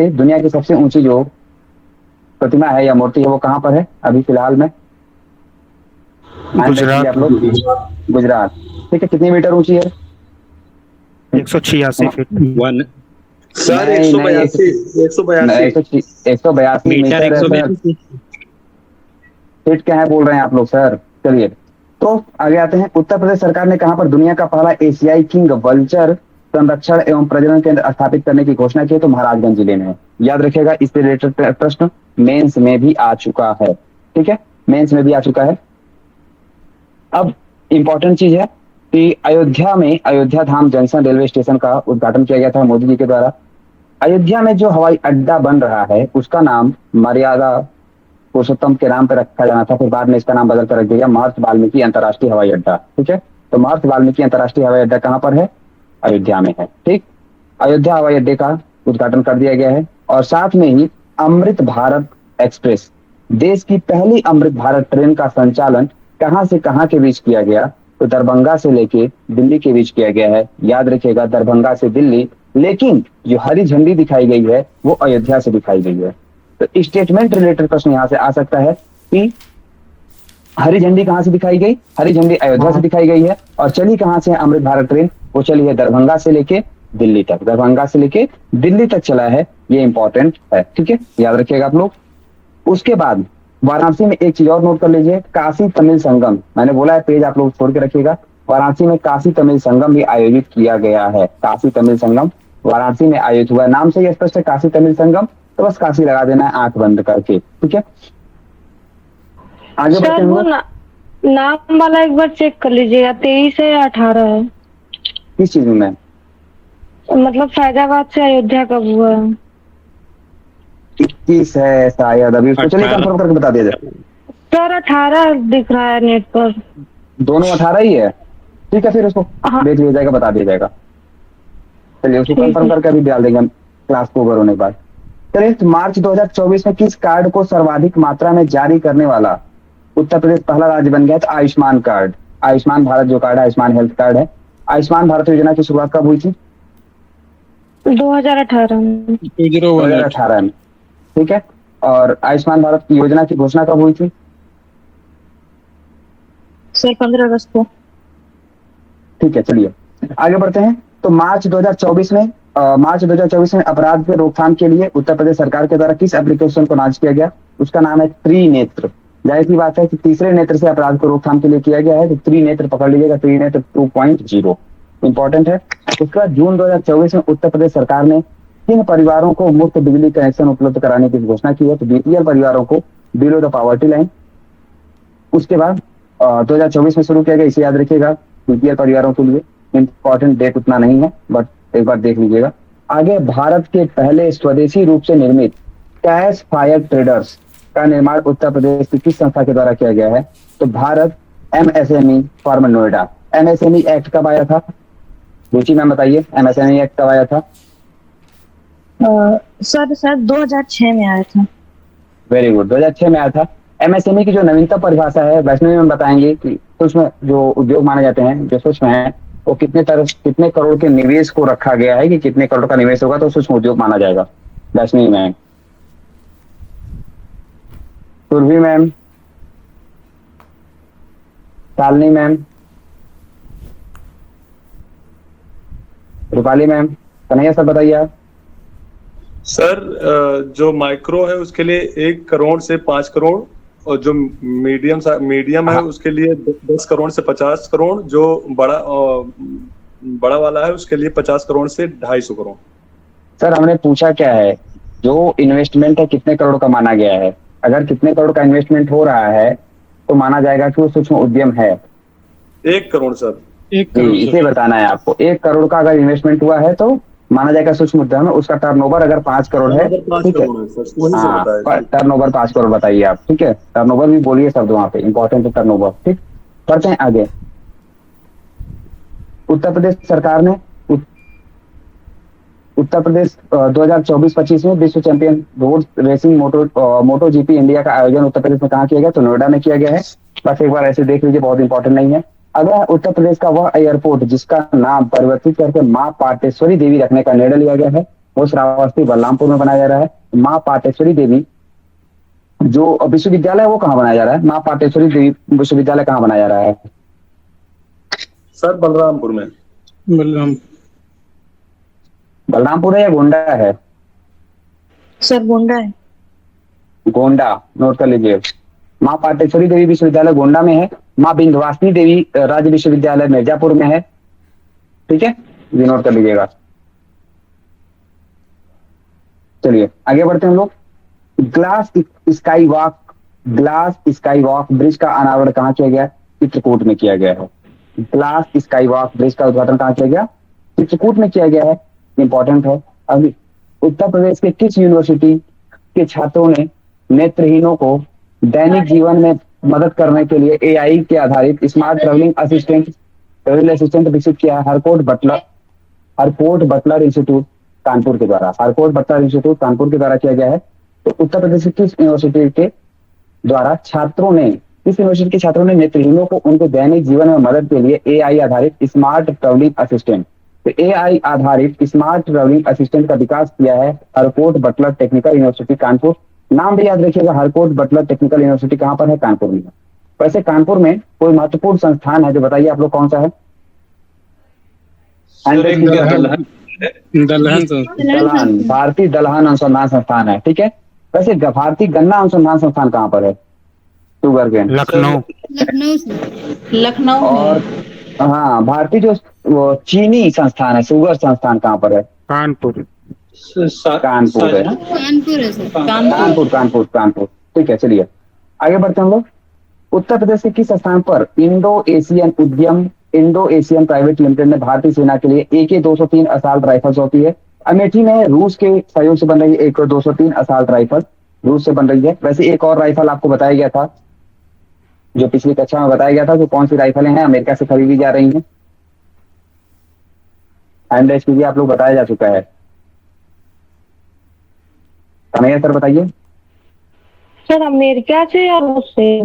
दुनिया की सबसे ऊंची जो प्रतिमा है या मूर्ति है वो कहाँ पर है अभी फिलहाल में? मान रखेंगे गुजरात आप लोग। गुजरात। ठीक है, कितनी मीटर ऊंची है? 186 फीट। वन। सर एक नहीं सौ नहीं, बयासी 182। 182 मीटर मीटर है सर। 182। फीट क्या है बोल रहे हैं आप लोग सर? चलिए, तो आगे आते हैं। उत्तर प्रदेश सरकार ने कहां पर दुनिया का पहला एशियाई किंग वल्चर संरक्षण एवं प्रजनन केंद्र स्थापित करने की घोषणा की है? तो महाराजगंज जिले में है। याद रखिएगा, इस पे रिलेटेड प्रश्न मेंस में भी आ चुका है। ठीक है, मेंस में भी आ चुका है। अब इंपॉर्टेंट चीज है कि अयोध्या में अयोध्या धाम जंक्शन रेलवे स्टेशन का उद्घाटन किया गया था मोदी जी के द्वारा। अयोध्या में जो हवाई अड्डा बन रहा है उसका नाम मर्यादा पुरुषोत्तम के नाम पर रखा जाना था, फिर बाद में इसका नाम बदल कर रख दिया महर्षि वाल्मीकि अंतर्राष्ट्रीय हवाई अड्डा। ठीक है, तो महर्षि वाल्मीकि अंतर्राष्ट्रीय हवाई अड्डा कहाँ पर है? अयोध्या में है। ठीक, अयोध्या हवाई अड्डे का उद्घाटन कर दिया गया है। और साथ में ही अमृत भारत एक्सप्रेस, देश की पहली अमृत भारत ट्रेन का संचालन कहां से कहां के बीच किया गया? तो दरभंगा से लेके दिल्ली के बीच किया गया है। याद रखिएगा, दरभंगा से दिल्ली, लेकिन जो हरी झंडी दिखाई गई है वो अयोध्या से दिखाई गई है। तो स्टेटमेंट रिलेटेड प्रश्न यहां से आ सकता है कि हरी झंडी कहां से दिखाई गई? हरी झंडी अयोध्या से दिखाई गई है। और चली कहां से है अमृत भारत ट्रेन? वो चली है दरभंगा से लेके दिल्ली तक। दरभंगा से लेके दिल्ली तक चला है, ये इंपॉर्टेंट है। ठीक है, याद रखिएगा आप लोग। उसके बाद वाराणसी में एक चीज और नोट कर लीजिए, काशी तमिल संगम। मैंने बोला है पेज आप लोग छोड़ के रखिएगा। वाराणसी में काशी तमिल संगम भी आयोजित किया गया है। काशी तमिल संगम वाराणसी में आयोजित हुआ है। नाम से ही स्पष्ट है काशी तमिल संगम, तो बस काशी लगा देना है आंख बंद करके। ठीक है, आगे बढ़ते सर वो हैं। नाम वाला एक बार चेक कर लीजिएगा, 23 है या 18 है? किस चीज में? मतलब फैजाबाद से अयोध्या कब हुआ है? 21 है शायद अभी, उसको चलिए 18। कंफर्म करके बता दिया जाए। सर 18 दिख रहा है नेट पर। दोनों 18 ही है? ठीक है, फिर उसको हाँ देख लिया जाएगा, बता दिया जाएगा। चलिए, उसको ठीक कंफर्म है। करके अभी डाल देंगे हम क्लास को ओवर होने के बाद। चलिए, तो मार्च 2024 में किस कार्ड को सर्वाधिक मात्रा में जारी करने वाला उत्तर प्रदेश पहला राज्य बन गया? तो आयुष्मान कार्ड। आयुष्मान भारत जो कार्ड है, आयुष्मान हेल्थ कार्ड है। आयुष्मान भारत योजना की शुरुआत कब हुई थी? 2018 में। 2018 में। ठीक है, और आयुष्मान भारत की योजना की घोषणा कब हुई थी? सर 15 अगस्त को। ठीक है, चलिए आगे बढ़ते हैं। तो मार्च 2024 में अपराध के रोकथाम के लिए उत्तर प्रदेश सरकार के द्वारा किस एप्लीकेशन को लॉन्च किया गया? उसका नाम है त्रिनेत्र। जाहिर सी बात है कि तीसरे नेत्र से अपराध को रोकथाम के लिए किया गया है, तो त्रिनेत्र पकड़ लीजिएगा, त्रिनेत्र 2.0 इंपॉर्टेंट है। उसके बाद जून 2024 में उत्तर प्रदेश सरकार ने किन परिवारों को मुफ्त बिजली कनेक्शन उपलब्ध कराने की घोषणा की है? तो बीपीएल परिवारों को, बिलो द पॉवर्टी लाइन। उसके बाद 2024 में शुरू किया गया, इसे याद रखिएगा बीपीएल परिवारों के लिए। इंपॉर्टेंट डेट उतना नहीं है, बट एक बार देख लीजिएगा। आगे, भारत के पहले स्वदेशी रूप से निर्मित कैश फायर ट्रेडर्स का निर्माण उत्तर प्रदेश की किस संस्था के द्वारा किया गया है? तो Bharat MSME form Noida. MSME act कब आया था? रुचि मैम बताइए, एमएसएमई एक्ट कब आया था? सर 2006 में आया था। वेरी गुड, 2006 में आया था। एमएसएमई की जो नवीनतम परिभाषा है वैष्णवी मैम बताएंगे कि सूक्ष्म जो उद्योग माने जाते हैं, जो सूक्ष्म है, वो कितने करोड़ के निवेश को रखा गया है कि कितने करोड़ का निवेश होगा तो सूक्ष्म उद्योग माना जाएगा? Vaishnavi ma'am. Surabhi ma'am, Shalini ma'am, Rupali ma'am, Kanhaiya sir बताइए आप। सर जो माइक्रो है उसके लिए 1 करोड़ से 5 करोड़, और जो मीडियम है उसके लिए 10 करोड़ से 50 करोड़, जो बड़ा वाला है उसके लिए 50 करोड़ से 250 करोड़। सर हमने पूछा क्या है, जो इन्वेस्टमेंट है कितने करोड़ का माना गया है? अगर कितने करोड़ का इन्वेस्टमेंट हो रहा है तो माना जाएगा कि वो सूक्ष्म उद्यम है। 1 करोड़ सर। 1 करोड़ इसे बताना है आपको। 1 करोड़ का अगर इन्वेस्टमेंट हुआ है तो माना जाएगा सूक्ष्म उद्यम है। उसका टर्नओवर अगर 5 करोड़ है, ठीक है, हाँ, टर्नओवर 5 करोड़ बताइए आप। ठीक है, टर्नओवर भी बोलिए शब्द वहां पे, इंपॉर्टेंट है टर्नओवर। ठीक, पढ़ते हैं आगे। उत्तर प्रदेश सरकार ने उत्तर प्रदेश 2024-25 में विश्व चैंपियन रोड रेसिंग मोटो जीपी इंडिया का आयोजन उत्तर प्रदेश में कहाँ किया गया? तो नोएडा में किया गया है। बस एक बार ऐसे देख लीजिए, बहुत इंपॉर्टेंट नहीं है। अगला, उत्तर प्रदेश का वह एयरपोर्ट जिसका नाम परिवर्तित करके मां पाटेश्वरी देवी रखने का निर्णय लिया गया है, वो श्रावस्ती बलरामपुर में बनाया जा रहा है। माँ पाटेश्वरी देवी जो विश्वविद्यालय, वो कहाँ बनाया जा रहा है? माँ पाटेश्वरी देवी विश्वविद्यालय कहाँ बनाया जा रहा है? सर बलरामपुर में। बलराम बलरामपुर है या गोंडा है? सर गोंडा है। गोंडा, नोट कर लीजिए। माँ पाटेश्वरी देवी विश्वविद्यालय गोंडा में है। माँ विंध्यवासिनी देवी राज्य विश्वविद्यालय मिर्जापुर में है। ठीक है, ये नोट कर लीजिएगा। चलिए आगे बढ़ते हैं हम लोग। ग्लास स्काई वॉक ब्रिज का अनावरण कहाँ किया गया? चित्रकूट में किया गया है। ग्लास स्काई वॉक ब्रिज का उद्घाटन कहाँ किया गया? चित्रकूट में किया गया है। इंपॉर्टेंट है। अभी उत्तर प्रदेश के किस यूनिवर्सिटी के छात्रों ने नेत्रहीनों को दैनिक जीवन में मदद करने के लिए एआई के आधारित स्मार्ट ट्रेवलिंग असिस्टेंट विकसित किया है? हरकोट बटलर इंस्टीट्यूट कानपुर के द्वारा। हरकोट बटलर इंस्टीट्यूट कानपुर के द्वारा किया गया है। तो उत्तर प्रदेश की किस यूनिवर्सिटी के द्वारा किस यूनिवर्सिटी के छात्रों ने नेत्रहीनों को उनके दैनिक जीवन में मदद के लिए एआई आधारित स्मार्ट ट्रेवलिंग असिस्टेंट, तो एआई आधारित स्मार्ट ट्रेवलिंग असिस्टेंट का विकास किया है? Harcourt Buttler technical university Kanpur. नाम भी याद रखिएगा, हरकोट बटलर टेक्निकल यूनिवर्सिटी कहाँ पर है? कानपुर में। वैसे कानपुर में कोई महत्वपूर्ण संस्थान है जो बताइए आप लोग कौन सा है? दलहन, भारतीय दलहन अनुसंधान संस्थान है। ठीक है, वैसे भारतीय गन्ना अनुसंधान संस्थान कहाँ पर है? शुगर केन लखनऊ और हाँ, भारतीय जो वो चीनी संस्थान है, शुगर संस्थान कहाँ पर है? कानपुर है। कानपुर है सर। कानपुर। ठीक है, चलिए आगे बढ़ते हैं हम लोग। उत्तर प्रदेश के किस स्थान पर इंडो एशियन प्राइवेट लिमिटेड ने भारतीय सेना के लिए AK-203 असॉल्ट राइफल्स होती है? अमेठी में रूस के सहयोग से बन रही है AK-203 असॉल्ट राइफल, रूस से बन रही है। वैसे एक और राइफल आपको बताया गया था, जो पिछली कक्षा में बताया गया था, जो कौन सी राइफलें हैं अमेरिका से खरीदी जा रही हैं? हैंड कीजिए, आप लोग बताया जा चुका है। कन्हैया सर बताइए। सर अमेरिका से या रूस से?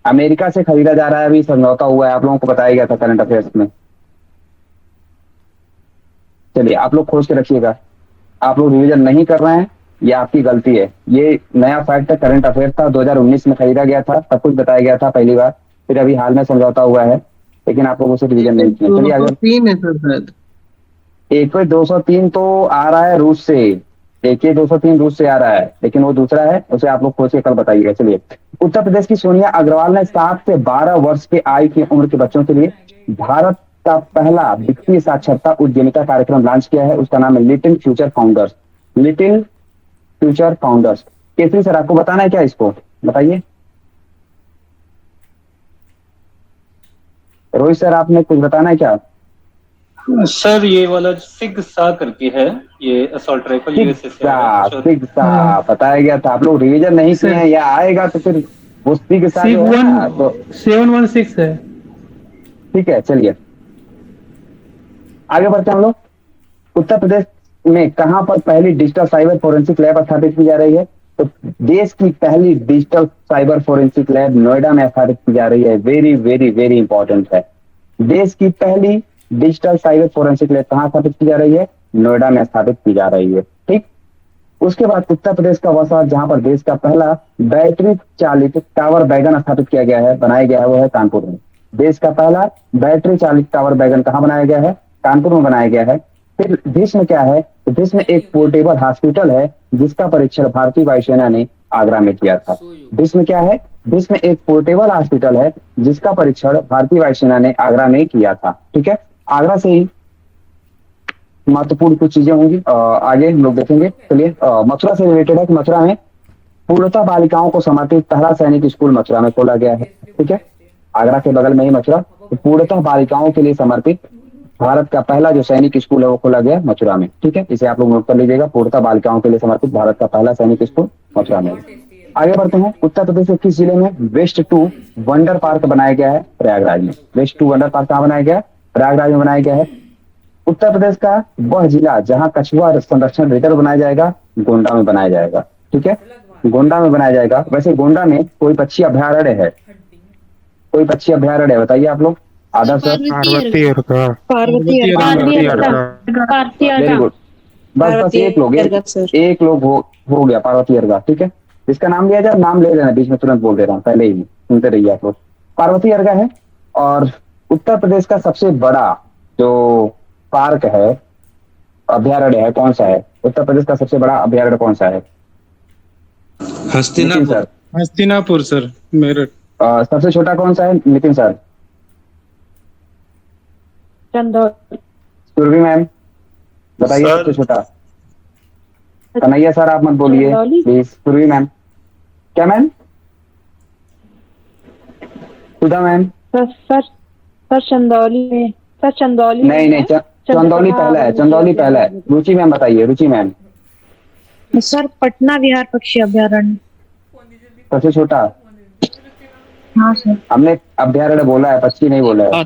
अमेरिका से खरीदा जा रहा है, अभी समझौता हुआ है, आप लोगों को बताया गया था करंट अफेयर्स में। चलिए आप लोग खोज के रखिएगा। आप लोग रिवीजन नहीं कर रहे हैं, ये आपकी गलती है। ये नया फैक्ट है, करंट अफेयर था, 2019 में खरीदा गया था, सब कुछ बताया गया था पहली बार, फिर अभी हाल में समझौता हुआ है, लेकिन आप लोगों से रिवीजन नहीं किया। चलिए आगे। AK-203 तो आ रहा है रूस से, AK-203 रूस से आ रहा है, लेकिन वो दूसरा है, उसे आप लोग खोज के कल बताइएगा। चलिए, उत्तर प्रदेश की सोनिया अग्रवाल ने 7 से 12 वर्ष के आयु की उम्र के बच्चों के लिए भारत का पहला वित्तीय साक्षरता उद्यमिता कार्यक्रम लॉन्च किया है। उसका नाम है little future founders. Kesari sir आपको बताना है क्या इसको? बताइए। रोहित सर आपने कुछ बताना है क्या? सर ये वाला सिग सा करके है, ये असॉल्ट राइफल यूएसए से सिग-सा बताया गया था। आप लोग रिवीजन नहीं किए हैं, या आएगा तो फिर वो सिग-सा तो 716 है। ठीक है, चलिए आगे बढ़ते हैं हम लोग। उत्तर प्रदेश में कहां पर पहली डिजिटल साइबर फोरेंसिक लैब स्थापित की जा रही है? तो देश की पहली digital cyber forensic lab Noida में स्थापित की जा रही है। वेरी वेरी वेरी इंपॉर्टेंट है। देश की पहली डिजिटल साइबर फोरेंसिक लैब कहां स्थापित की जा रही है? नोएडा में स्थापित की जा रही है। ठीक, उसके बाद उत्तर प्रदेश का वह शहर जहां पर देश का पहला बैटरी चालित टावर बैगन स्थापित किया गया है, बनाया गया है, वो है कानपुर में। देश का पहला बैटरी चालित टावर बैगन कहां बनाया गया है? कानपुर में बनाया गया है। फिर देश में क्या है? तो देश में एक पोर्टेबल हॉस्पिटल है जिसका परीक्षण भारतीय वायुसेना ने आगरा में किया था। देश में क्या है? देश में एक पोर्टेबल हॉस्पिटल है जिसका परीक्षण भारतीय वायुसेना ने आगरा में किया था। ठीक है, आगरा से ही महत्वपूर्ण कुछ चीजें होंगी, आगे हम लोग देखेंगे। चलिए मथुरा से रिलेटेड है कि मथुरा में पूर्णतः बालिकाओं को समर्पित पहला सैनिक स्कूल मथुरा में खोला गया है। ठीक है, आगरा के बगल में ही मथुरा, तो पूर्णतः बालिकाओं के लिए समर्पित भारत का पहला जो सैनिक स्कूल है वो खोला गया मथुरा में। ठीक है, इसे आप लोग नोट कर लीजिएगा, पूर्णतः बालिकाओं के लिए समर्पित भारत का पहला सैनिक स्कूल मथुरा में। आगे बढ़ते हैं। उत्तर प्रदेश के किस जिले में वेस्ट 2 वंडर पार्क बनाया गया है? प्रयागराज में। वेस्ट 2 वंडर पार्क कहाँ बनाया गया? प्रयागराज में बनाया गया है। उत्तर प्रदेश का वह जिला जहां कछुआ संरक्षण रिजर्व बनाया जाएगा, गोंडा में बनाया जाएगा। ठीक है, गोंडा में बनाया जाएगा। वैसे गोंडा में कोई पक्षी अभ्यारण्य है? कोई पक्षी अभ्यारण्य है, बताइए आप लोग। आदर्श सर। Very good. बस एक लोग, एक लोग हो गया पार्वती अर्गा, ठीक है। इसका नाम लिया जाए, नाम ले लेना, बीच में तुरंत बोल दे रहा हूँ, पहले ही सुनते रहिए आप लोग। पार्वती अर्गा है। और उत्तर प्रदेश का सबसे बड़ा जो पार्क है, अभ्यारण्य है, कौन सा है? उत्तर प्रदेश का सबसे बड़ा अभ्यारण्य कौन सा है? नितिन हस्तिनापुर। सर। हस्तिनापुर सर, मेरठ। सबसे छोटा कौन सा है नितिन सर? चंदौली। सुरभि मैम बताइए सर। सबसे छोटा। कन्हैया सर आप मत बोलिए चंदौली। प्लीज। सुरभि मैम। क्या मैम? सुधा मैम। सर चंदौली में, सर चंदौली में नहीं नहीं, है। चंदौली पहला है, चंदौली पहला है। रुचि मैम बताइए, रुचि मैम। सर पटना विहार पक्षी अभ्यारण्य। सबसे छोटा? हाँ सर। हमने अभ्यारण्य बोला है, पक्षी नहीं बोला है।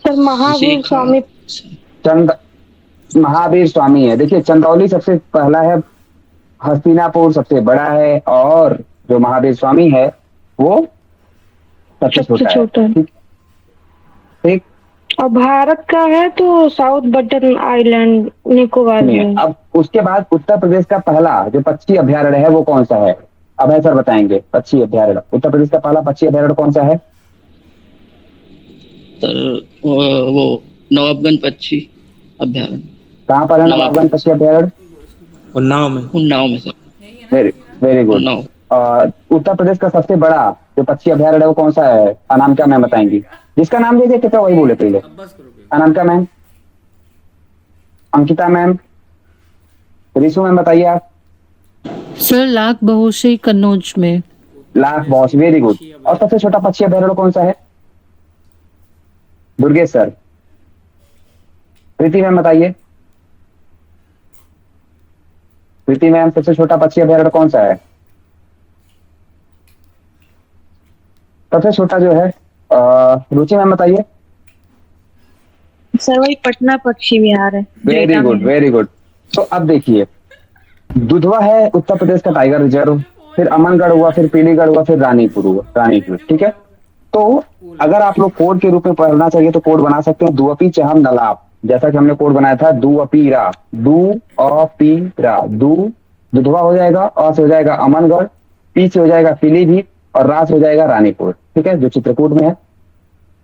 सर महावीर स्वामी। महावीर स्वामी है। देखिए चंदौली सबसे पहला है, हस्तिनापुर सबसे बड़ा है, और जो महावीर स्वामी है वो सबसे छोटा है। ठीक। और भारत का है तो साउथ बटन आइलैंड निकोबार में। अब उसके बाद उत्तर प्रदेश का पहला जो पक्षी अभ्यारण्य है वो कौन सा है? अभय सर बताएंगे। पक्षी अभ्यारण्य, उत्तर प्रदेश का पहला पक्षी अभ्यारण्य कौन सा है? सर वो नवाबगंज पक्षी अभ्यारण्य। कहाँ पर है नवाबगंज पक्षी अभ्यारण्य? उन्नाव में sir. Very good. Unnao. Uttar Pradesh का सबसे बड़ा जो पक्षी अभ्यारण्य है वो कौन सा है? अनामिका मैम बताएंगी। जिसका नाम ले कितना वही बोले पहले। Anamika ma'am, Ankita ma'am, Rishu ma'am बताइए आप। सर लाख बहुशई कन्नौज में। Lakh boss, very good. और सबसे छोटा पक्षी अभ्यारण्य कौन सा है? दुर्गेश सर। प्रीति मैम बताइए। प्रीति मैम सबसे छोटा पक्षी अभ्यारण्य कौन सा है? सबसे छोटा जो है रुचि मैम बताइए। सर वही पटना पक्षी विहार है। Very good, very good. तो अब देखिए, दुधवा है उत्तर प्रदेश का टाइगर रिजर्व, फिर अमनगढ़ हुआ, फिर पीलीगढ़ हुआ, फिर रानीपुर हुआ, रानीपुर, ठीक है। तो अगर आप लोग कोड के रूप में पढ़ना चाहिए तो कोड बना सकते हैं दुअपी चहम नलाब, जैसा कि हमने कोड बनाया था दुअपीरा, दुअपीरा, दुधवा हो जाएगा, अ से हो जाएगा अमनगढ़, पी से हो जाएगा पीलीभीत, और रा से हो जाएगा रानीपुर, ठीक है, जो चित्रकूट में है।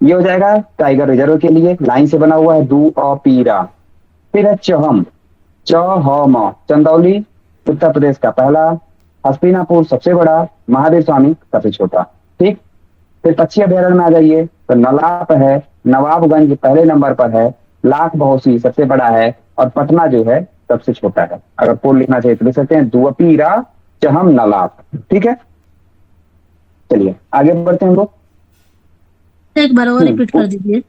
ये हो जाएगा टाइगर रिजर्व के लिए, लाइन से बना हुआ है दुअपीरा। फिर है चहम, चहम, चंदौली उत्तर प्रदेश का पहला, हस्तिनापुर सबसे बड़ा, महावीर स्वामी सबसे छोटा, ठीक। फिर पक्षी अभ्यारण्य में आ जाइए तो नलाप है, नवाबगंज पहले नंबर पर है, लाख बहोसी सबसे बड़ा है, और पटना जो है सबसे छोटा है। अगर कोड लिखना चाहिए तो लिख सकते हैं दुअपीरा चहम नलाप, ठीक है। चलिए आगे बढ़ते हैं हम लोग। एक बार और रिपीट कर दीजिए।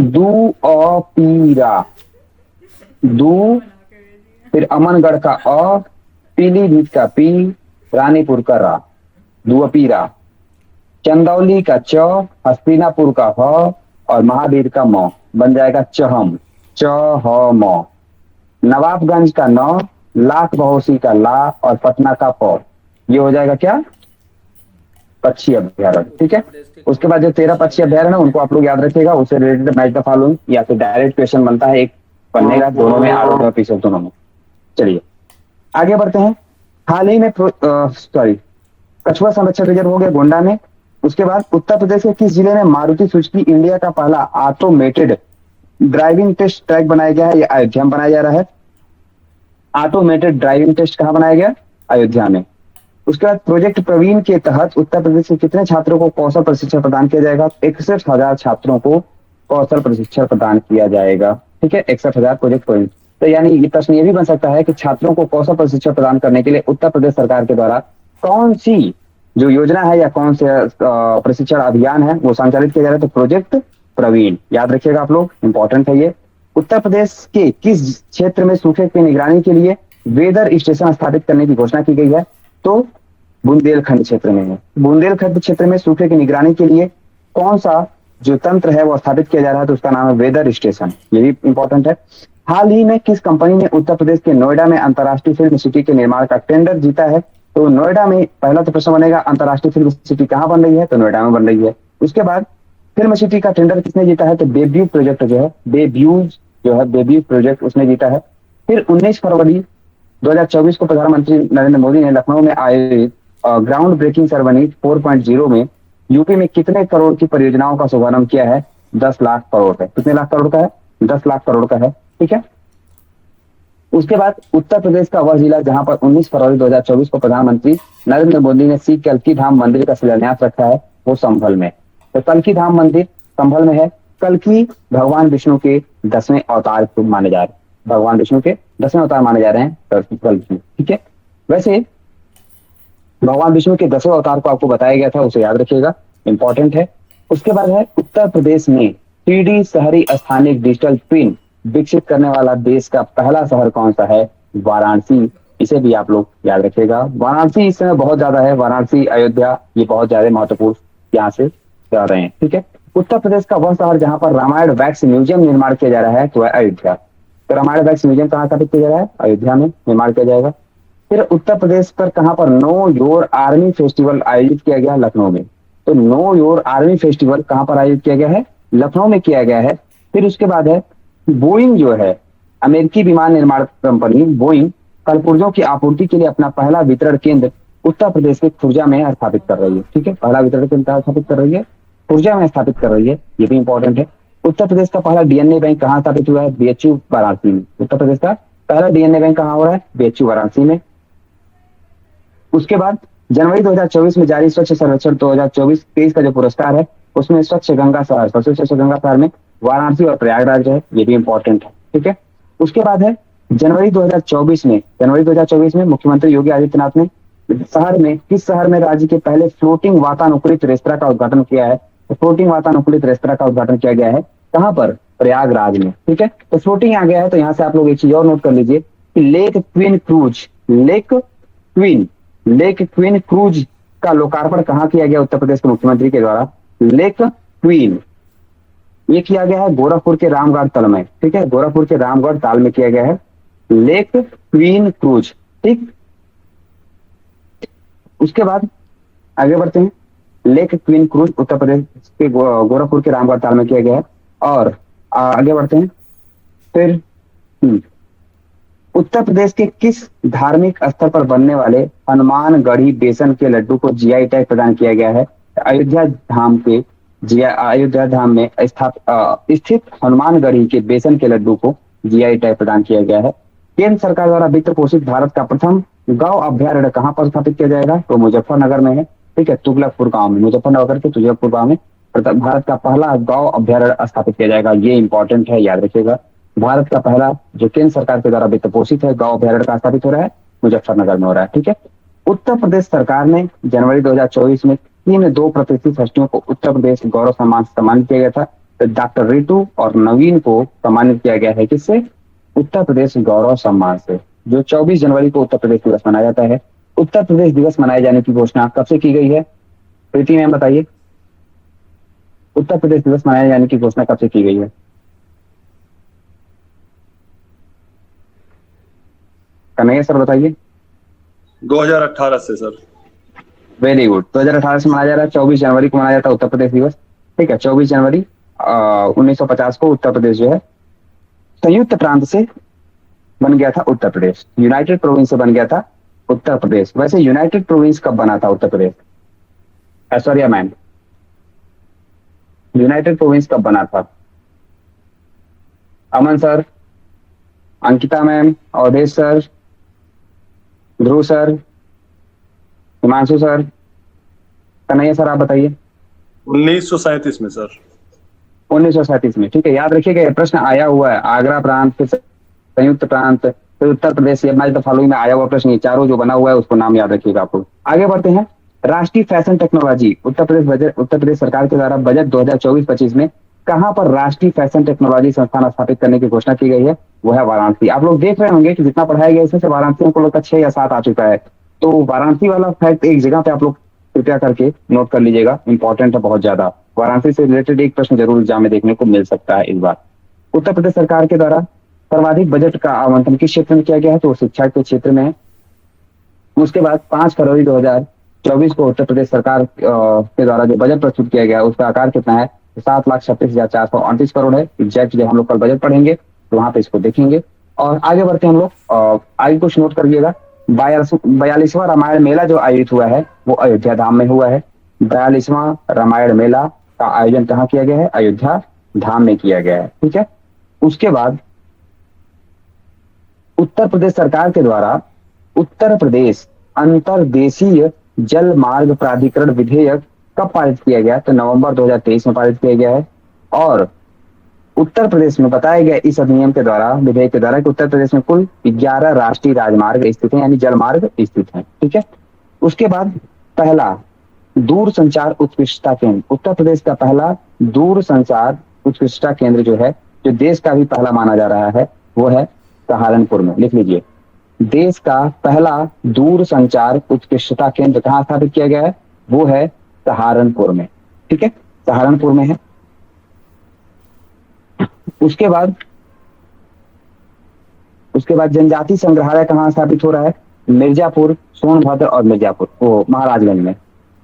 दुअपीरा, दू, फिर अमनगढ़ का अ, पीलीभीत का पी, रानीपुर का रा, दुअपीरा। चंदौली का च, हस्तिनापुर का ह, और महावीर का म, बन जाएगा चहम, चहम। नवाबगंज का न, लाख बहोसी का ला, और पटना का प, ये हो जाएगा क्या? पक्षी अभ्यारण्य, ठीक है। उसके बाद जो 13 पक्षी अभ्यारण्य है उनको आप लोग याद रखिएगा, उससे रिलेटेड मैच द फॉलोइंग या फिर डायरेक्ट क्वेश्चन बनता है एक पढ़ने का, दोनों में आगे और पीछे दोनों में। चलिए आगे बढ़ते हैं। हाल ही में कछुआ संरक्षण रिजर्व हो गया गोंडा में। उसके बाद उत्तर प्रदेश के किस जिले में मारुति सुजुकी इंडिया का पहला ऑटोमेटेड ड्राइविंग टेस्ट ट्रैक बनाया गया है? ये अयोध्या में बनाया जा रहा है। ऑटोमेटेड ड्राइविंग टेस्ट कहाँ बनाया गया? अयोध्या में। उसके बाद प्रोजेक्ट प्रवीण के तहत उत्तर प्रदेश के कितने छात्रों को कौशल प्रशिक्षण प्रदान किया जाएगा? 61,000 छात्रों को कौशल प्रशिक्षण प्रदान किया जाएगा, ठीक है। 61,000 प्रोजेक्ट प्रवीण। तो यानी ये प्रश्न ये भी बन सकता है कि छात्रों को कौशल प्रशिक्षण प्रदान करने के लिए उत्तर प्रदेश सरकार के द्वारा कौन सी जो योजना है या कौन से प्रशिक्षण अभियान है वो संचालित किया जा रहा है? तो प्रोजेक्ट प्रवीण, याद रखिएगा आप लोग, इंपॉर्टेंट है ये। उत्तर प्रदेश के किस क्षेत्र में सूखे की निगरानी के लिए वेदर स्टेशन स्थापित करने की घोषणा की गई है? तो बुंदेलखंड क्षेत्र में है। बुंदेलखंड क्षेत्र में सूखे की निगरानी के लिए कौन सा जो तंत्र है वो स्थापित किया जा रहा है? तो उसका नाम है वेदर स्टेशन, ये भी इंपॉर्टेंट है। हाल ही में किस कंपनी ने उत्तर प्रदेश के नोएडा में अंतर्राष्ट्रीय फिल्म सिटी के निर्माण का टेंडर जीता है? तो नोएडा में पहला तो प्रश्न बनेगा अंतर्राष्ट्रीय फिल्म सिटी कहाँ बन रही है? तो नोएडा में बन रही है। उसके बाद फिल्म सिटी का टेंडर किसने जीता है? तो बेब्यू प्रोजेक्ट जो है, बेब्यू प्रोजेक्ट उसने जीता है। फिर 19 फरवरी 2024 को प्रधानमंत्री नरेंद्र मोदी ने लखनऊ में आयोजित ग्राउंड ब्रेकिंग सेरेमनी 4.0 में यूपी में कितने करोड़ की परियोजनाओं का शुभारंभ किया है? 10 लाख करोड़ है। कितने लाख करोड़ का है? 10 लाख करोड़ का है। ठीक है। उसके बाद उत्तर प्रदेश का वह जिला जहां पर 19 फरवरी 2024 को प्रधानमंत्री नरेंद्र मोदी ने श्री कल्की धाम मंदिर का शिलान्यास रखा है, वो संभल में। तो कल्की धाम मंदिर संभल में है। कल्की भगवान विष्णु के 10वें अवतार माने जा रहे हैं, भगवान विष्णु के 10वें अवतार माने जा रहे हैं कल्की। ठीक है। वैसे भगवान विष्णु के 10वें अवतार को आपको बताया गया था, उसे याद रखिएगा, इंपॉर्टेंट है। उसके बाद है उत्तर प्रदेश में 3D शहरी स्थानिक डिजिटल ट्विन विकसित करने वाला देश का पहला शहर कौन सा है? वाराणसी। इसे भी आप लोग याद रखिएगा। वाराणसी इस समय बहुत ज्यादा है, वाराणसी अयोध्या ये बहुत ज्यादा महत्वपूर्ण यहाँ से जा रहे हैं। ठीक है। उत्तर प्रदेश का वह शहर जहां पर रामायण वैक्स म्यूजियम निर्माण किया जा रहा है तो है अयोध्या। तो रामायण वैक्स म्यूजियम कहाँ स्थापित किया जा रहा है? अयोध्या में निर्माण किया जाएगा। फिर उत्तर प्रदेश पर कहां पर नो योर आर्मी फेस्टिवल आयोजित किया गया? लखनऊ में। तो नो योर आर्मी फेस्टिवल कहां पर आयोजित किया गया है? लखनऊ में किया गया है। फिर उसके बाद है बोइंग जो है अमेरिकी विमान निर्माण कंपनी बोइंग कलपुर्जों की आपूर्ति के लिए अपना पहला वितरण केंद्र उत्तर प्रदेश के खुर्जा में स्थापित कर रही है। ठीक है। पहला वितरण केंद्र स्थापित कर रही है, खुर्जा में स्थापित कर रही है, ये भी इंपॉर्टेंट है। उत्तर प्रदेश का पहला डीएनए बैंक कहाँ स्थापित हुआ है? बीएचयू वाराणसी में। उत्तर प्रदेश का पहला डीएनए बैंक कहाँ हो रहा है? बीएचयू वाराणसी में। उसके बाद जनवरी 2024 में जारी स्वच्छ सर्वेक्षण 2024-23 का जो पुरस्कार है उसमें स्वच्छ गंगा शहर, सबसे स्वच्छ गंगा शहर में वाराणसी और प्रयागराज है, ये भी इंपॉर्टेंट है। ठीक है। उसके बाद है जनवरी 2024 में मुख्यमंत्री योगी आदित्यनाथ ने शहर में किस शहर में राज्य के पहले फ्लोटिंग वातानुकूलित रेस्तरां का उद्घाटन किया है? तो फ्लोटिंग वातानुकूलित रेस्तरां का उद्घाटन किया गया है कहां पर? प्रयागराज में। ठीक है। तो फ्लोटिंग आ गया है तो यहाँ से आप लोग एक चीज और नोट कर लीजिए कि लेक क्वीन क्रूज का लोकार्पण कहाँ किया गया उत्तर प्रदेश के मुख्यमंत्री के द्वारा? लेक क्वीन ये किया गया है गोरखपुर के रामगढ़ ताल में। ठीक है। गोरखपुर के रामगढ़ ताल में किया गया है लेक क्वीन क्रूज। ठीक। उसके बाद आगे बढ़ते हैं। Lake queen cruise Uttar Pradesh के गोरखपुर के रामगढ़ ताल में किया गया है। और आगे बढ़ते हैं। फिर उत्तर प्रदेश के किस धार्मिक स्थल पर बनने वाले हनुमानगढ़ी बेसन के लड्डू को जीआई टैग प्रदान किया गया है? अयोध्या धाम में स्थित हनुमानगढ़ी के बेसन के लड्डू को जीआई टैग प्रदान किया गया है। केंद्र सरकार द्वारा वित्त पोषित भारत का प्रथम गौ अभ्यारण्य कहां पर स्थापित किया जाएगा? तो मुजफ्फरनगर में है। ठीक है। तुगलकपुर गांव में, मुजफ्फरनगर के तुगलकपुर गांव में भारत का पहला गौ अभ्यारण्य स्थापित किया जाएगा। ये इंपॉर्टेंट है, याद रखिएगा। भारत का पहला जो केंद्र सरकार के द्वारा वित्त पोषित है गौ अभ्यारण्य का स्थापित हो रहा है मुजफ्फरनगर में हो रहा है। ठीक है। उत्तर प्रदेश सरकार ने जनवरी 2024 में 2 प्रतिष्ठित हस्तियों को उत्तर प्रदेश गौरव सम्मान से सम्मानित किया गया था। तो डॉक्टर रितु और नवीन को सम्मानित किया गया है किससे? उत्तर प्रदेश गौरव सम्मान से, जो 24 जनवरी को उत्तर प्रदेश दिवस मनाया जाता है। उत्तर प्रदेश दिवस मनाए जाने की घोषणा कब से की गई है? प्रीति मैम बताइए, उत्तर प्रदेश दिवस मनाए जाने की घोषणा कब से की गई है? कन्हैया सर बताइए। 2018 से सर। Very good. 2018 से मनाया जा रहा है। 24 जनवरी को मनाया जाता है उत्तर प्रदेश दिवस। ठीक है। 24 जनवरी 1950 को उत्तर प्रदेश जो है संयुक्त प्रांत से बन गया था उत्तर प्रदेश, यूनाइटेड प्रोविंस से बन गया था उत्तर प्रदेश। वैसे यूनाइटेड प्रोविंस कब बना था Uttar Pradesh? Aishwarya ma'am, united province कब बना था? Aman sir, Ankita ma'am, Awadhesh sir, Dhruv sir, Himanshu sir, Kanhaiya sir, आप बताइए। 1937 में सर। 1937 में। ठीक है। याद रखिएगा ये प्रश्न आया हुआ है। आगरा प्रांत, फिर संयुक्त प्रांत, फिर उत्तर प्रदेश, ये मैच द फॉलोइंग में आया हुआ प्रश्न, ये चारों जो बना हुआ है उसको नाम याद रखिएगा आप लोग। आगे बढ़ते हैं। राष्ट्रीय फैशन टेक्नोलॉजी उत्तर प्रदेश सरकार के द्वारा बजट 2024-25 में कहां पर राष्ट्रीय फैशन टेक्नोलॉजी संस्थान स्थापित करने की घोषणा की गई है? वो है वाराणसी। आप लोग देख रहे होंगे कि जितना पढ़ाया गया इसमें से वाराणसी को लगता 6 या 7 आ चुका है। तो वाराणसी वाला फैक्ट एक जगह पे आप लोग कृपया करके नोट कर लीजिएगा, इंपॉर्टेंट है बहुत ज्यादा। वाराणसी से रिलेटेड एक प्रश्न जरूर एग्जाम में देखने को मिल सकता है इस बार। उत्तर प्रदेश सरकार के द्वारा सर्वाधिक बजट का आवंटन किस क्षेत्र में किया गया है? तो शिक्षा के क्षेत्र में है। उसके बाद 5 फरवरी 2024 को उत्तर प्रदेश सरकार के द्वारा जो बजट प्रस्तुत किया गया उसका आकार कितना है? 7,36,438 करोड़ है। एग्जैक्ट जब हम लोग कल बजट पढ़ेंगे तो वहां पे इसको देखेंगे। और आगे बढ़ते हैं हम लोग। आगे कुछ नोट करिएगा। 42वां रामायण मेला जो आयोजित हुआ है वो अयोध्या धाम में हुआ है। 42वां रामायण मेला का आयोजन कहाँ किया गया है? अयोध्या धाम में किया गया है। ठीक है। उसके बाद उत्तर प्रदेश सरकार के द्वारा उत्तर प्रदेश अंतर्देशीय जल मार्ग प्राधिकरण विधेयक कब पारित किया गया? तो नवंबर 2023 में पारित किया गया है। और उत्तर प्रदेश में बताया गया इस अधिनियम के द्वारा, विधेयक के द्वारा, कि उत्तर प्रदेश में कुल 11 राष्ट्रीय राजमार्ग स्थित हैं, यानी जल मार्ग स्थित हैं। ठीक है। उसके बाद पहला दूर संचार उत्कृष्टता केंद्र, उत्तर प्रदेश का पहला दूर संचार उत्कृष्टता केंद्र जो है, जो देश का भी पहला माना जा रहा है, वो है सहारनपुर में। लिख लीजिए, देश का पहला दूर संचार उत्कृष्टता केंद्र कहाँ स्थापित किया गया है? वो है सहारनपुर में। ठीक है, सहारनपुर में है। उसके बाद जनजाति संग्रहालय कहाँ स्थापित हो रहा है? मिर्जापुर, सोनभद्र और महाराजगंज में।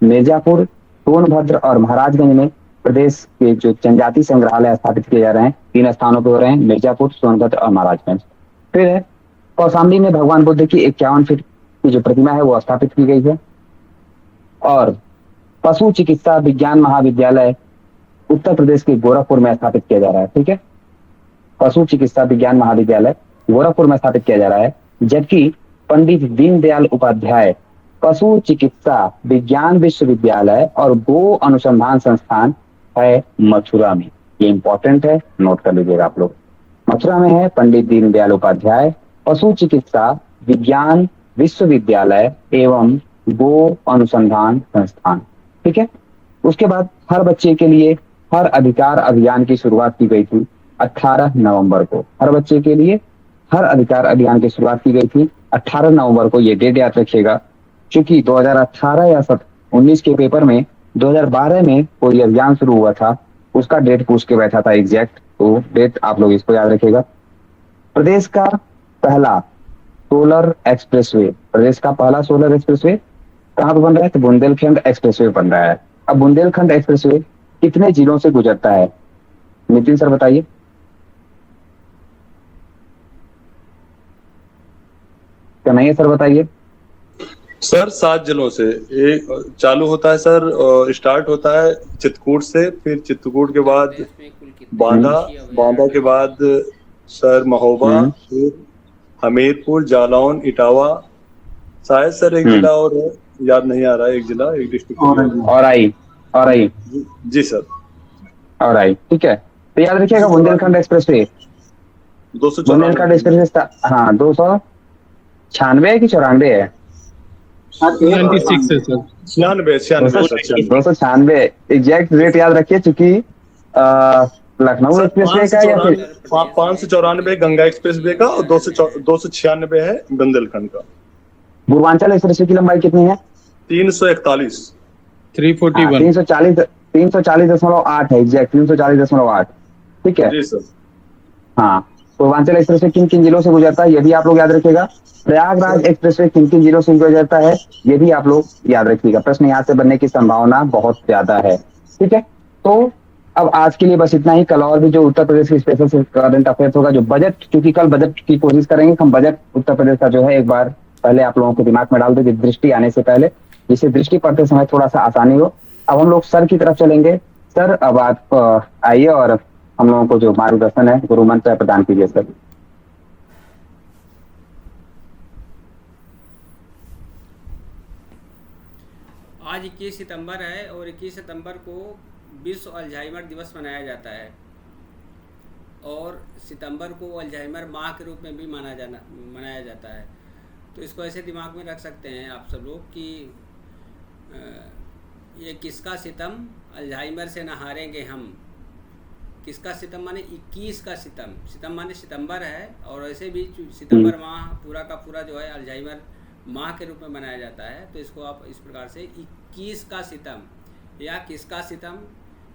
मिर्जापुर, सोनभद्र और महाराजगंज में प्रदेश के जो जनजाति संग्रहालय स्थापित किए जा रहे हैं, 3 स्थानों पर हो रहे हैं, मिर्जापुर, सोनभद्र और महाराजगंज। फिर है कौशाम्बी में भगवान बुद्ध की 51 फीट की जो प्रतिमा है वो स्थापित की गई है। और पशु चिकित्सा विज्ञान महाविद्यालय उत्तर प्रदेश के गोरखपुर में स्थापित किया जा रहा है। ठीक है, पशु चिकित्सा विज्ञान महाविद्यालय गोरखपुर में स्थापित किया जा रहा है। जबकि पंडित दीनदयाल उपाध्याय पशु चिकित्सा विज्ञान विश्वविद्यालय और गो अनुसंधान संस्थान है मथुरा में। ये इंपॉर्टेंट है, नोट कर लीजिएगा आप लोग। मथुरा में है पंडित दीनदयाल उपाध्याय पशु चिकित्सा विज्ञान विश्वविद्यालय एवं गो अनुसंधान संस्थान। ठीक है। उसके बाद हर बच्चे के लिए हर अधिकार अभियान की शुरुआत की गई थी 18 नवंबर को। हर बच्चे के लिए हर अधिकार अभियान की शुरुआत की गई थी 18 नवंबर को। ये डेट याद रखिएगा, क्योंकि 2018 या 19 के पेपर में 2012 में कोई अभियान शुरू हुआ था, उसका डेट पूछ के बैठा था एग्जैक्ट, तो डेट आप लोग इसको याद रखिएगा। प्रदेश का पहला सोलर एक्सप्रेसवे, प्रदेश का पहला सोलर एक्सप्रेसवे कहाँ पे बन रहा है? तो बुंदेलखंड एक्सप्रेसवे बन रहा है। अब बुंदेलखंड एक्सप्रेसवे कितने जिलों से गुजरता है? नितिन सर बताइए। कन्हैया सर बताइए। सर 7 जिलों से। एक चालू होता है सर, स्टार्ट होता है चित्रकूट से, फिर चित्रकूट के बाद बांदा, बांदा के बाद सर महोबा, फिर हमीरपुर, जालौन, इटावा, शायद सर एक जिला और है, याद नहीं आ रहा है, एक जिला, एक डिस्ट्रिक्ट और जी सर, और आई। ठीक है, तो याद रखिएगा बुंदेलखंड एक्सप्रेसवे, बुंदेलखंड एक्सप्रेसवे। हाँ, 296 है कि 94 है? 96 है सर। 296 एग्जैक्ट रेट याद रखिए, चूंकि लखनऊ एक्सप्रेसवे का या फिर 594 गंगा एक्सप्रेसवे का और 296 है बुंदेलखंड का। पूर्वांचल एक्सप्रेसवे की लंबाई कितनी है? 341 340.8 है एग्जैक्ट, 340.8। ठीक है जी सर। हाँ, पूर्वांचल एक्सप्रेसवे किन किन जिलों से गुजरता है, यदि आप लोग याद रखिएगा। प्रयागराज एक्सप्रेसवे किन किन जिलों से गुजरता है, ये भी आप लोग याद रखिएगा। प्रश्न यहाँ से बनने की संभावना बहुत ज्यादा है। ठीक है, तो अब आज के लिए बस इतना ही। कल और भी जो उत्तर प्रदेश की स्पेशल करंट अफेयर्स होगा, जो बजट, क्योंकि कल बजट की कोशिश करेंगे हम, बजट उत्तर प्रदेश का जो है एक बार पहले आप लोगों के दिमाग में डाल दे, दृष्टि आने से पहले, जिससे दृष्टि पढ़ते समय थोड़ा सा आसानी हो। अब हम लोग सर की तरफ चलेंगे। सर अब आप आइए और हम लोगों को जो मार्गदर्शन है गुरु मंत्र प्रदान कीजिए सर। आज 21 सितंबर है और 21 सितंबर को विश्व अल्जाइमर दिवस मनाया जाता है, और सितंबर को अल्जाइमर माह के रूप में भी मनाया जाता है। तो इसको ऐसे दिमाग में रख सकते हैं आप सब लोग कि ये किसका सितम, अल्जाइमर से न हारेंगे हम। किसका सितम माने 21 का सितम, सितम माने सितंबर है, और ऐसे भी सितंबर माह पूरा का पूरा जो है अल्जाइमर माह के रूप में मनाया जाता है। तो इसको आप इस प्रकार से 21 का सितम या किसका सितम,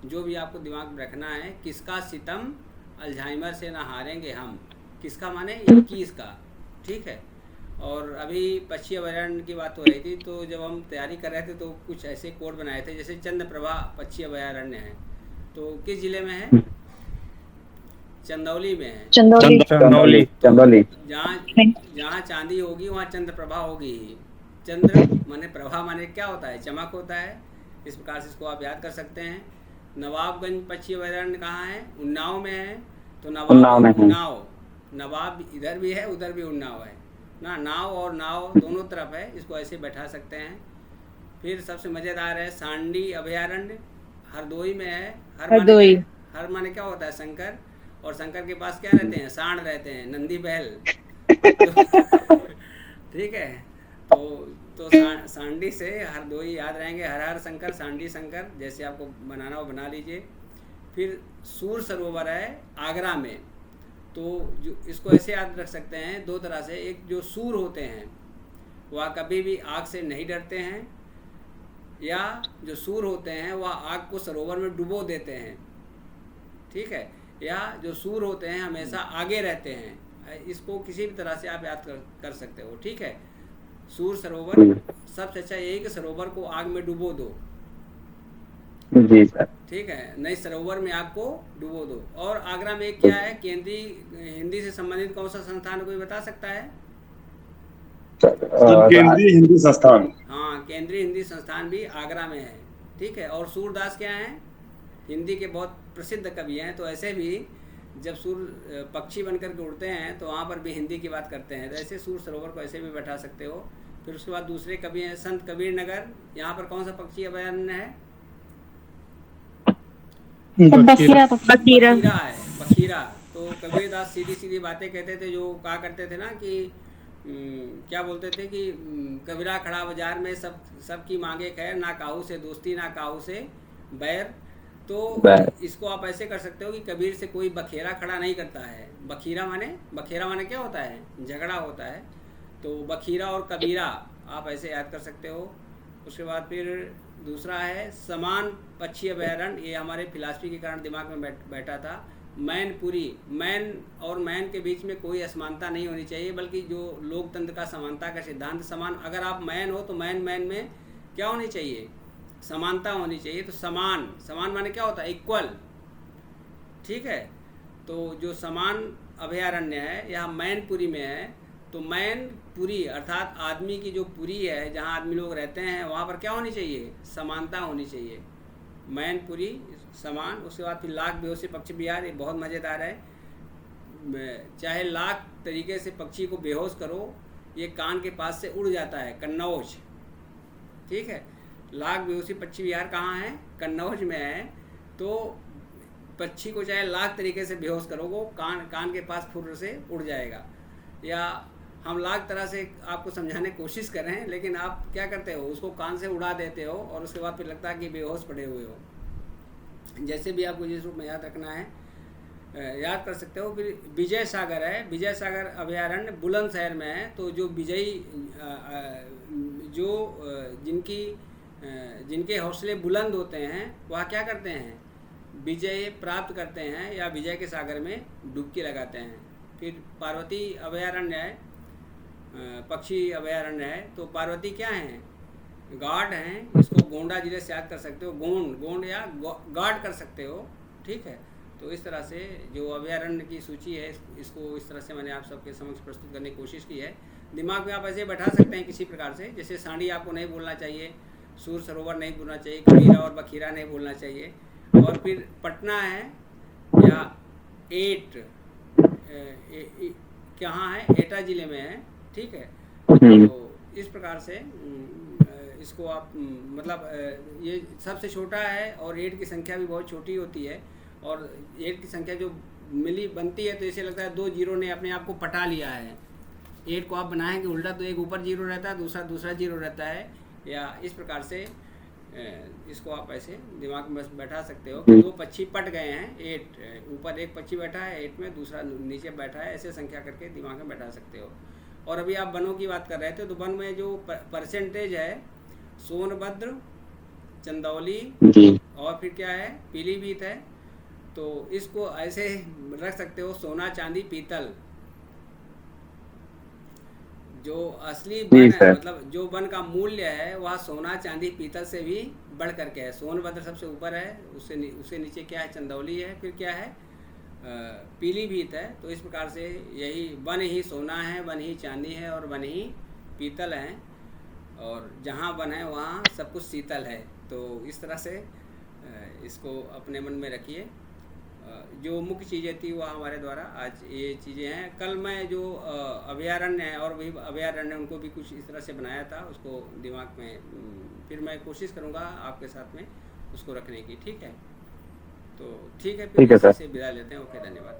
जो भी आपको दिमाग में रखना है, किसका सितम अल्जाइमर से ना हारेंगे हम। किसका माने 21 का। ठीक है, और अभी पक्षी अभयारण्य की बात हो रही थी, तो जब हम तैयारी कर रहे थे तो कुछ ऐसे कोड बनाए थे, जैसे चंद्रप्रभा पक्षी अभयारण्य है, तो किस जिले में है? चंदौली में है। चंदौली। चंदौली। चंदौली। जहाँ जहाँ चांदी होगी वहाँ चंद्र प्रभा होगी ही। चंद्र माने प्रभा माने क्या होता है, चमक होता है। इस प्रकार से इसको आप याद कर सकते हैं। नवाबगंज पक्षी अभयारण्य कहाँ है? उन्नाव में है। तो उन्नाव में है। उन्नाव, नवाब इधर भी है उधर भी उन्नाव है ना, नाव और नाव दोनों तरफ है, इसको ऐसे बैठा सकते हैं। फिर सबसे मज़ेदार है सांडी अभयारण्य, हरदोई में है। हरदोई। हर माने क्या होता है? शंकर, और शंकर के पास क्या रहते हैं? सांड रहते हैं, नंदी बैल। ठीक है, तो सांडी से हरदोई याद रहेंगे, हर हर शंकर सांडी शंकर, जैसे आपको बनाना हो बना लीजिए। फिर सूर सरोवर है आगरा में, तो जो इसको ऐसे याद रख सकते हैं दो तरह से। एक जो सूर होते हैं वह कभी भी आग से नहीं डरते हैं, या जो सूर होते हैं वह आग को सरोवर में डुबो देते हैं। ठीक है, या जो सूर होते हैं हमेशा आगे रहते हैं। इसको किसी भी तरह से आप याद कर सकते हो। ठीक है, सूर सरोवर सबसे अच्छा यही कि सरोवर को आग में डुबो दो। जी सर। ठीक है, नई सरोवर में आग को डुबो दो। और आगरा में क्या है? केंद्रीय हिंदी से संबंधित कौन सा संस्थान कोई बता सकता है? केंद्रीय हिंदी संस्थान। हाँ, केंद्रीय हिंदी संस्थान भी आगरा में है। ठीक है, और सूरदास क्या हैं? हिंदी के बहुत प्रसिद्ध कवि हैं। तो ऐसे भी जब सूर पक्षी बनकर के उड़ते हैं तो वहाँ पर भी हिंदी की बात करते हैं। तो ऐसे सूर सरोवर को ऐसे भी बैठा सकते हो। फिर उसके बाद दूसरे कवि हैं संत कबीर नगर, यहाँ पर कौन सा पक्षी अभयारण्य है? बखीरा। बखीरा है, बखीरा। तो कबीरदास सीधी सीधी बातें कहते थे, जो कहा करते थे ना कि क्या बोलते थे कि कबीरा खड़ा बाजार में सबकी मांगे खैर, ना काहू से दोस्ती ना काहू से बैर। तो इसको आप ऐसे कर सकते हो कि कबीर से कोई बखेरा खड़ा नहीं करता है। बखेरा माने क्या होता है? झगड़ा होता है। तो बखीरा और कबीरा आप ऐसे याद कर सकते हो। उसके बाद फिर दूसरा है समान पक्षी अभयारण्य, ये हमारे फिलासफी के कारण दिमाग में बैठा था। मैनपुरी, मैन और मैन के बीच में कोई असमानता नहीं होनी चाहिए, बल्कि जो लोकतंत्र का समानता का सिद्धांत समान। अगर आप मैन हो तो मैन में क्या होनी चाहिए? समानता होनी चाहिए। तो समान माने क्या होता है? इक्वल। ठीक है, तो जो समान अभयारण्य है यह मैनपुरी में है। तो मैनपुरी अर्थात आदमी की जो पुरी है, जहाँ आदमी लोग रहते हैं, वहाँ पर क्या होनी चाहिए? समानता होनी चाहिए। मैनपुरी समान। उसके बाद फिर लाख बेहोशी पक्षी विहार, ये बहुत मज़ेदार है। चाहे लाख तरीके से पक्षी को बेहोश करो, ये कान के पास से उड़ जाता है। कन्नौज। ठीक है, लाख बेहोशी पक्षी विहार कहाँ है? कन्नौज में है। तो पक्षी को चाहे लाख तरीके से बेहोश करो, वो कान के पास फुर्र से उड़ जाएगा। या हम लाख तरह से आपको समझाने की कोशिश कर रहे हैं, लेकिन आप क्या करते हो? उसको कान से उड़ा देते हो और उसके बाद फिर लगता है कि बेहोश पड़े हुए हो। जैसे भी आपको जिस रूप में याद रखना है याद कर सकते हो। फिर विजय सागर है, विजय सागर अभयारण्य बुलंदशहर में है। तो जो विजयी जिनके हौसले बुलंद होते हैं वह क्या करते हैं? विजय प्राप्त करते हैं या विजय के सागर में डुबकी लगाते हैं। फिर पार्वती अभयारण्य है, पक्षी अभयारण्य है। तो पार्वती क्या है? गार्ड हैं। इसको गोंडा जिले से याद कर सकते हो, गोंड या गार्ड कर सकते हो। ठीक है, तो इस तरह से जो अभयारण्य की सूची है इसको इस तरह से मैंने आप सबके समक्ष प्रस्तुत करने की कोशिश की है। दिमाग में आप ऐसे बैठा सकते हैं किसी प्रकार से, जैसे सांडी आपको नहीं बोलना चाहिए, सूर सरोवर नहीं बोलना चाहिए, कबीरा और बखीरा नहीं बोलना चाहिए। और फिर पटना है या एट कहाँ है? एटा ज़िले में है। ठीक है, तो इस प्रकार से इसको आप मतलब ये सबसे छोटा है और 8 की संख्या भी बहुत छोटी होती है। और 8 की संख्या जो बनती है तो ऐसे लगता है 2 जीरो ने अपने आप को पटा लिया है। 8 को आप बनाएंगे उल्टा तो एक ऊपर जीरो रहता है, दूसरा जीरो रहता है। या इस प्रकार से इसको आप ऐसे दिमाग में बैठा सकते हो कि 2 पक्षी पट गए हैं। 8 ऊपर एक पक्षी बैठा है, 8 में दूसरा नीचे बैठा है, ऐसे संख्या करके दिमाग में बैठा सकते हो। और अभी आप वनों की बात कर रहे थे, तो वन में जो परसेंटेज है, सोनभद्र, चंदौली और फिर क्या है? पीलीभीत है। तो इसको ऐसे रख सकते हो सोना चांदी पीतल। जो असली वन है, मतलब जो वन का मूल्य है वह सोना चांदी पीतल से भी बढ़ करके है। सोनभद्र सबसे ऊपर है, उससे नीचे क्या है? चंदौली है। फिर क्या है? पीलीभीत है। तो इस प्रकार से यही वन ही सोना है, वन ही चांदी है और वन ही पीतल है, और जहाँ वन है वहाँ सब कुछ शीतल है। तो इस तरह से इसको अपने मन में रखिए। जो मुख्य चीज़ें थी वह हमारे द्वारा आज ये चीज़ें हैं। कल मैं जो अभयारण्य है और वही अभयारण्य उनको भी कुछ इस तरह से बनाया था, उसको दिमाग में फिर मैं कोशिश करूँगा आपके साथ में उसको रखने की। ठीक है, तो ठीक है, ठीक है फिर सर। इसी से विदा लेते हैं। ओके, धन्यवाद।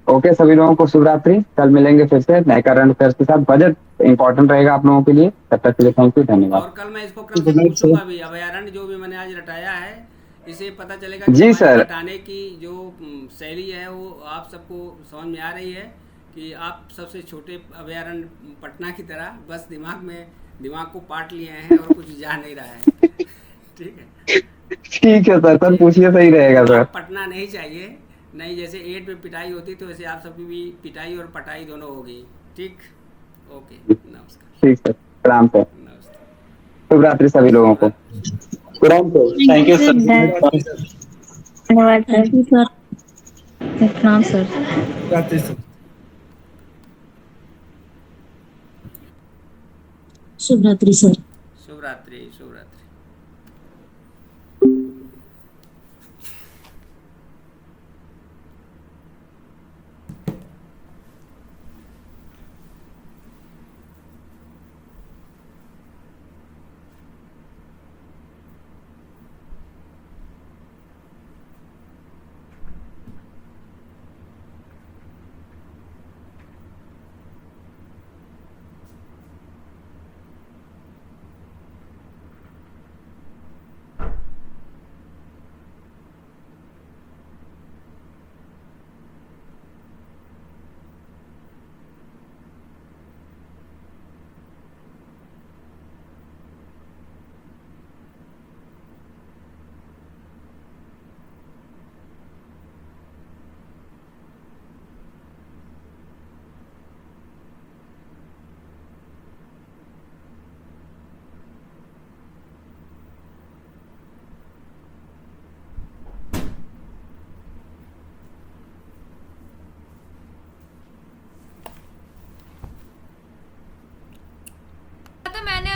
ओके, सभी लोगों को शुभ रात्रि। कल मिलेंगे फिर से नए करंट अफेयर्स के साथ। बजट इंपॉर्टेंट रहेगा आप लोगों के लिए। तब तक के लिए थैंक यू, धन्यवाद। और कल मैं इसको क्रम से पूछूंगा भी, अभयारण्य जो भी मैंने आज रटाया है, इसे पता चलेगा कि जी हमारे सर। रटाने की जो शैली है वो आप सबको समझ में आ रही है कि आप सबसे छोटे अभयारण्य पटना की तरह बस दिमाग को पाट लिए हैं और कुछ जा नहीं रहा है। ठीक है, ठीक है सर, सर पूछिए, सही रहेगा सर। पटना नहीं चाहिए, नहीं जैसे 8 में पिटाई होती तो वैसे आप सबकी भी पिटाई और पटाई दोनों होगी। ठीक, ओके, नमस्कार। ठीक सर, प्रणाम सर, नमस्ते। शुभ रात्रि सभी लोगों को। Thank you sir. धन्यवाद सर। प्रणाम सर। शुभ रात्रि सर। शुभ रात्रि, शुभ रात्रि।